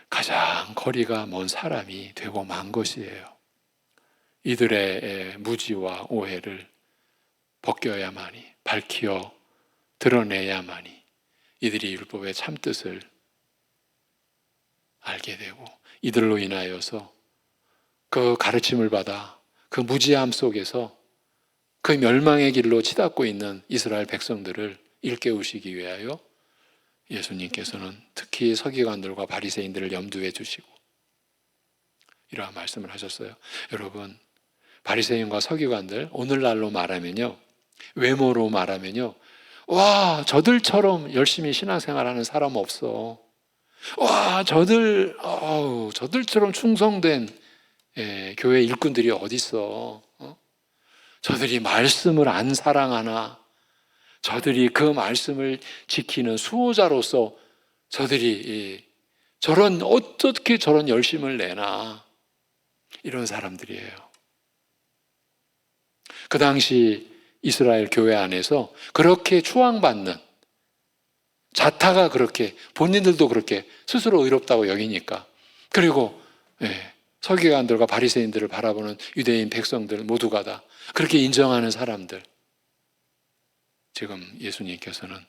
S1: 가장 거리가 먼 사람이 되고 만 것이에요. 이들의 무지와 오해를 벗겨야만이, 밝히어 드러내야만이 이들이 율법의 참뜻을 알게 되고, 이들로 인하여서 그 가르침을 받아 그 무지함 속에서 그 멸망의 길로 치닫고 있는 이스라엘 백성들을 일깨우시기 위하여 예수님께서는 특히 서기관들과 바리새인들을 염두에 두시고 이러한 말씀을 하셨어요. 여러분, 바리새인과 서기관들, 오늘날로 말하면요, 외모로 말하면요, 와, 저들처럼 열심히 신앙생활하는 사람 없어. 와, 저들처럼 충성된 교회 일꾼들이 어딨어. 저들이 말씀을 안 사랑하나, 저들이 그 말씀을 지키는 수호자로서 저들이 어떻게 저런 열심을 내나, 이런 사람들이에요. 그 당시 이스라엘 교회 안에서 그렇게 추앙받는, 자타가 그렇게, 본인들도 그렇게 스스로 의롭다고 여기니까, 그리고 서기관들과 바리새인들을 바라보는 유대인 백성들 모두가 다 그렇게 인정하는 사람들, 지금 예수님께서는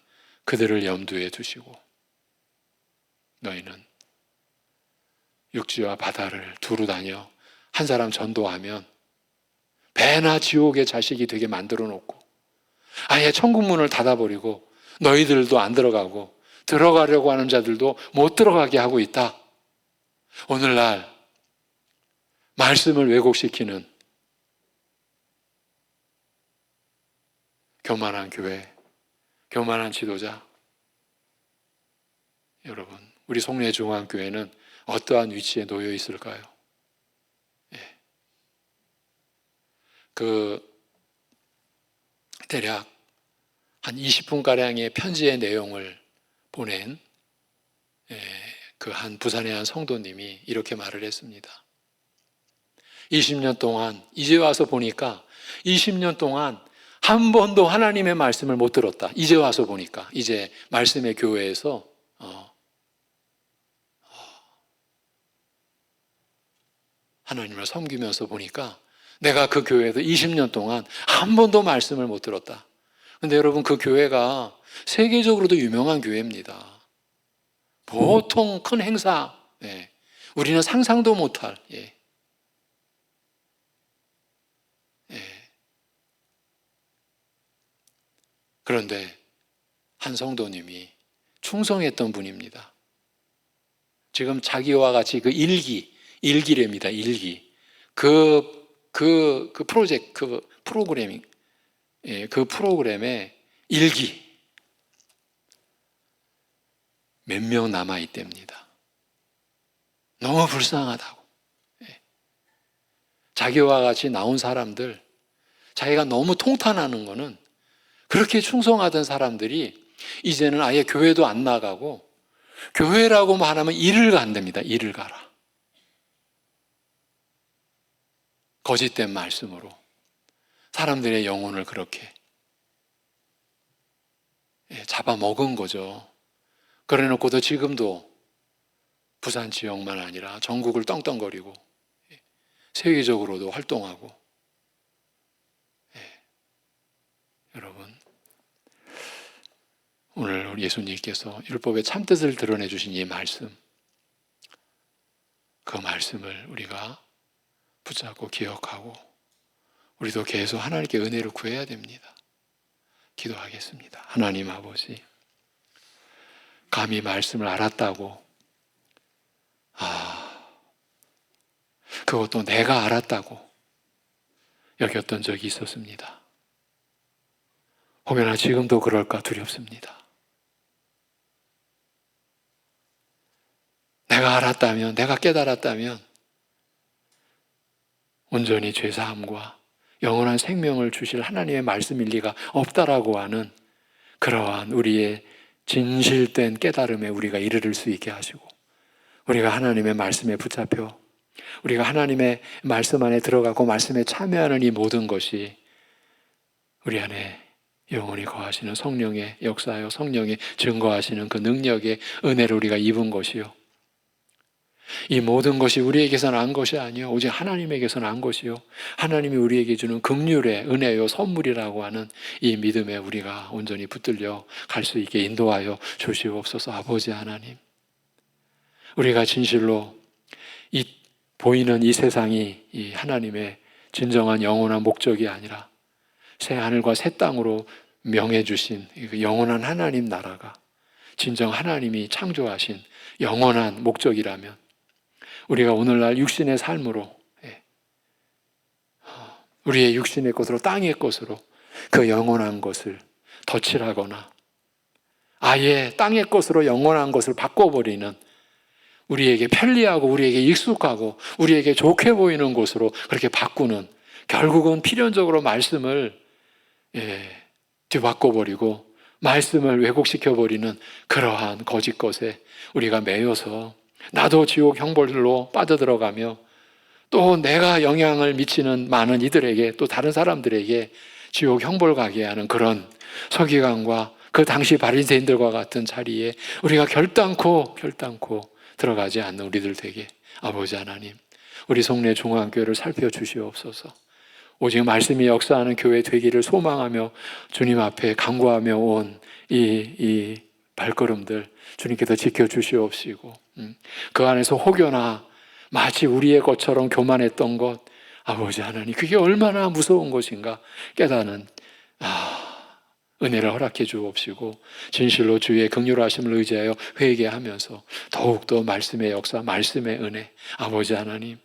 S1: 그들을 염두에 두시고 너희는 육지와 바다를 두루 다녀 한 사람 전도하면 배나 지옥의 자식이 되게 만들어 놓고 아예 천국문을 닫아버리고 너희들도 안 들어가고 들어가려고 하는 자들도 못 들어가게 하고 있다. 오늘날 말씀을 왜곡시키는 교만한 교회, 교만한 지도자, 여러분, 우리 송내중앙교회는 어떠한 위치에 놓여 있을까요? 대략 한 20분가량의 편지의 내용을 보낸 그 한 부산의 한 성도님이 이렇게 말을 했습니다. 20년 동안, 이제 와서 보니까 20년 동안 한 번도 하나님의 말씀을 못 들었다. 이제 와서 보니까, 이제 말씀의 교회에서 하나님을 섬기면서 보니까 내가 그 교회에서 20년 동안 한 번도 말씀을 못 들었다. 근데 여러분, 그 교회가 세계적으로도 유명한 교회입니다. 보통 큰 행사, 우리는 상상도 못할, 그런데 한 성도님이 충성했던 분입니다. 지금 자기와 같이 그 일기랍니다. 일기. 그 프로젝트, 그 프로그램에 일기. 몇 명 남아있답니다. 너무 불쌍하다고. 자기와 같이 나온 사람들, 자기가 너무 통탄하는 거는 그렇게 충성하던 사람들이 이제는 아예 교회도 안 나가고 교회라고 말하면 일을 간답니다. 일을 가라. 거짓된 말씀으로 사람들의 영혼을 그렇게 잡아먹은 거죠. 그래 놓고도 지금도 부산 지역만 아니라 전국을 떵떵거리고 세계적으로도 활동하고, 여러분, 오늘 우리 예수님께서 율법의 참뜻을 드러내 주신 이 말씀, 그 말씀을 우리가 붙잡고 기억하고 우리도 계속 하나님께 은혜를 구해야 됩니다. 기도하겠습니다. 하나님 아버지, 감히 말씀을 알았다고, 그것도 내가 알았다고 여겼던 적이 있었습니다. 혹여나 지금도 그럴까 두렵습니다. 내가 알았다면, 내가 깨달았다면 온전히 죄사함과 영원한 생명을 주실 하나님의 말씀일 리가 없다라고 하는 그러한 우리의 진실된 깨달음에 우리가 이르를 수 있게 하시고, 우리가 하나님의 말씀에 붙잡혀 우리가 하나님의 말씀 안에 들어가고 말씀에 참여하는 이 모든 것이 우리 안에 영원히 거하시는 성령의 역사요, 성령의 증거하시는 그 능력의 은혜를 우리가 입은 것이요. 이 모든 것이 우리에게서 난 것이 아니요, 오직 하나님에게서 난 것이요. 하나님이 우리에게 주는 긍휼의 은혜요, 선물이라고 하는 이 믿음에 우리가 온전히 붙들려 갈 수 있게 인도하여 주시옵소서. 아버지 하나님, 우리가 진실로 이 보이는 이 세상이 이 하나님의 진정한 영원한 목적이 아니라 새 하늘과 새 땅으로 명해주신 영원한 하나님 나라가 진정 하나님이 창조하신 영원한 목적이라면 우리가 오늘날 육신의 삶으로, 우리의 육신의 것으로, 땅의 것으로 그 영원한 것을 덧칠하거나 아예 땅의 것으로 영원한 것을 바꿔버리는, 우리에게 편리하고 우리에게 익숙하고 우리에게 좋게 보이는 것으로 그렇게 바꾸는, 결국은 필연적으로 말씀을 뒤바꿔버리고 말씀을 왜곡시켜버리는 그러한 거짓 것에 우리가 매여서 나도 지옥 형벌로 빠져들어가며 또 내가 영향을 미치는 많은 이들에게, 또 다른 사람들에게 지옥 형벌 가게 하는 그런 서기관과 그 당시 바리새인들과 같은 자리에 우리가 결단코 들어가지 않는 우리들 되게 아버지 하나님, 우리 송내 중앙교회를 살펴주시옵소서. 오직 말씀이 역사하는 교회 되기를 소망하며 주님 앞에 간구하며 온 이 발걸음들 주님께서 지켜주시옵시고, 그 안에서 혹여나 마치 우리의 것처럼 교만했던 것, 아버지 하나님, 그게 얼마나 무서운 것인가 깨닫는 은혜를 허락해 주옵시고, 진실로 주의 긍휼하심을 의지하여 회개하면서 더욱더 말씀의 역사, 말씀의 은혜, 아버지 하나님,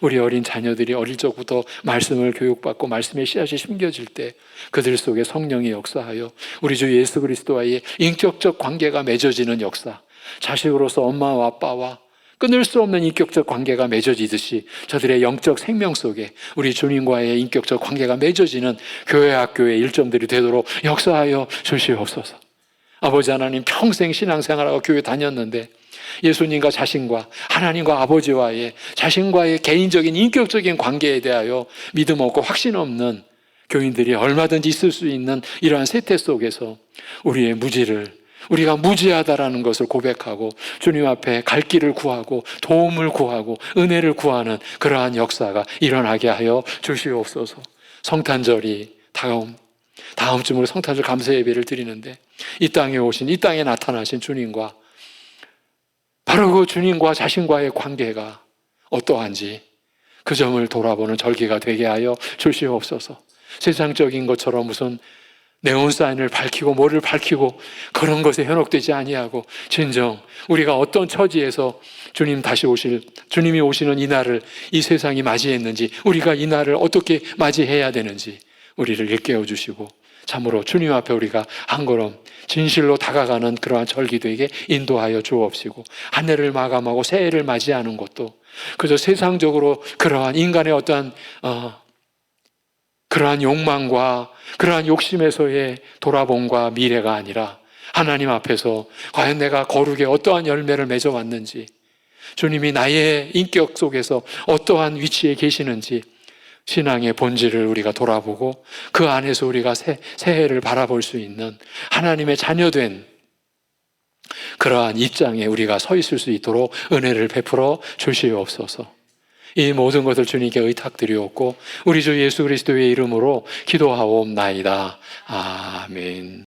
S1: 우리 어린 자녀들이 어릴 적부터 말씀을 교육받고 말씀의 씨앗이 심겨질 때 그들 속에 성령이 역사하여 우리 주 예수 그리스도와의 인격적 관계가 맺어지는 역사, 자식으로서 엄마와 아빠와 끊을 수 없는 인격적 관계가 맺어지듯이 저들의 영적 생명 속에 우리 주님과의 인격적 관계가 맺어지는 교회 학교의 일점들이 되도록 역사하여 주시옵소서. 아버지 하나님, 평생 신앙생활하고 교회 다녔는데 예수님과 자신과 하나님과 아버지와의 자신과의 개인적인 인격적인 관계에 대하여 믿음 없고 확신 없는 교인들이 얼마든지 있을 수 있는 이러한 세태 속에서 우리의 무지를, 우리가 무지하다라는 것을 고백하고 주님 앞에 갈 길을 구하고 도움을 구하고 은혜를 구하는 그러한 역사가 일어나게 하여 주시옵소서. 성탄절이 다음 주으로 성탄절 감사 예배를 드리는데 이 땅에 오신, 이 땅에 나타나신 주님과 바로 그 주님과 자신과의 관계가 어떠한지 그 점을 돌아보는 절기가 되게 하여 주시옵소서. 세상적인 것처럼 무슨 네온사인을 밝히고 뭐를 밝히고 그런 것에 현혹되지 아니하고 진정 우리가 어떤 처지에서 주님이 오시는 이 날을 이 세상이 맞이했는지, 우리가 이 날을 어떻게 맞이해야 되는지 우리를 일깨워 주시고 참으로 주님 앞에 우리가 한 걸음 진실로 다가가는 그러한 절기 되게 인도하여 주옵시고, 한 해를 마감하고 새해를 맞이하는 것도 그저 세상적으로 그러한 인간의 어떠한 그러한 욕망과 그러한 욕심에서의 돌아봄과 미래가 아니라 하나님 앞에서 과연 내가 거룩에 어떠한 열매를 맺어왔는지, 주님이 나의 인격 속에서 어떠한 위치에 계시는지 신앙의 본질을 우리가 돌아보고 그 안에서 우리가 새해를 바라볼 수 있는 하나님의 자녀된 그러한 입장에 우리가 서 있을 수 있도록 은혜를 베풀어 주시옵소서. 이 모든 것을 주님께 의탁드리옵고 우리 주 예수 그리스도의 이름으로 기도하옵나이다. 아멘.